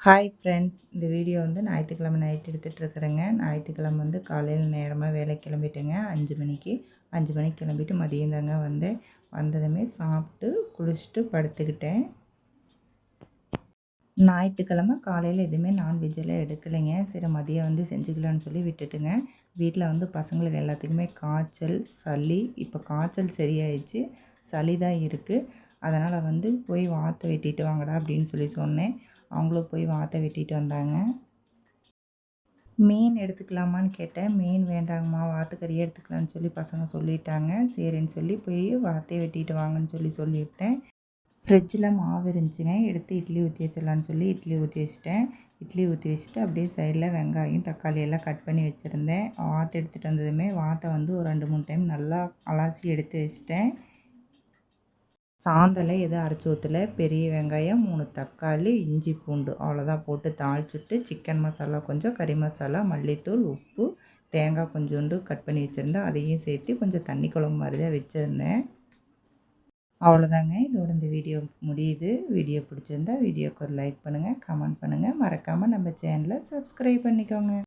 Hi friends, இந்த video வந்து ஞாயிற்றுக்கிழமை நைட் எடுத்துகிட்ருக்குறேங்க. ஞாயிற்றுக்கிழமை வந்து காலையில் நேரமாக வேலைக்கு கிளம்பிட்டேங்க. 5 மணிக்கு கிளம்பிட்டு மதியம் தாங்க வந்தேன். வந்ததுமே சாப்பிட்டு குளிச்சுட்டு படுத்துக்கிட்டேன். ஞாயிற்றுக்கிழமை காலையில் எதுவுமே நான்வெஜ் எல்லாம் எடுக்கலைங்க. சரி மதியம் வந்து செஞ்சுக்கலான்னு சொல்லி விட்டுட்டுங்க. வீட்டில் வந்து பசங்களுக்கு எல்லாத்துக்குமே காய்ச்சல், சளி. இப்போ காய்ச்சல் சரியாயிடுச்சு, சளி தான் இருக்குது. அதனால் வந்து போய் வாத்தை வெட்டிட்டு வாங்கடா அப்படின்னு சொல்லி சொன்னேன். அவங்களும் போய் வாத்தை வெட்டிட்டு வந்தாங்க. மீன் எடுத்துக்கலாமான்னு கேட்டேன். மீன் வேண்டாங்கம்மா, வாத்துக்கறியே எடுத்துக்கலான்னு சொல்லி பசங்க சொல்லிட்டாங்க. சரின்னு சொல்லி போய் வாத்தையே வெட்டிட்டு வாங்கன்னு சொல்லிவிட்டேன். ஃப்ரிட்ஜில் மாவு இருந்துச்சுங்க. எடுத்து இட்லி ஊற்றி வச்சிடலான்னு சொல்லி இட்லி ஊற்றி வச்சுட்டேன். இட்லி ஊற்றி வச்சுட்டு அப்படியே சைடில் வெங்காயம், தக்காளி எல்லாம் கட் பண்ணி வச்சுருந்தேன். வாத்து எடுத்துகிட்டு வந்ததுமே வாத்தை வந்து ஒரு 2-3 டைம் நல்லா அலசி எடுத்து வச்சுட்டேன். சாந்தலை எதுவும் அரைச்சி ஊற்றல. பெரிய வெங்காயம், 3 தக்காளி, இஞ்சி பூண்டு அவ்வளோதான் போட்டு தாளிச்சுட்டு சிக்கன் மசாலா கொஞ்சம், கறி மசாலா, மல்லித்தூள், உப்பு, தேங்காய் கொஞ்சோண்டு கட் பண்ணி வச்சுருந்தேன். அதையும் சேர்த்து கொஞ்சம் தண்ணி குழம்பு மாதிரி தான் வச்சுருந்தேன். அவ்வளோதாங்க. இதோட இந்த வீடியோ முடியுது. வீடியோ பிடிச்சிருந்தா வீடியோக்கு ஒரு லைக் பண்ணுங்கள், கமெண்ட் பண்ணுங்கள். மறக்காமல் நம்ம சேனலை சப்ஸ்கிரைப் பண்ணிக்கோங்க.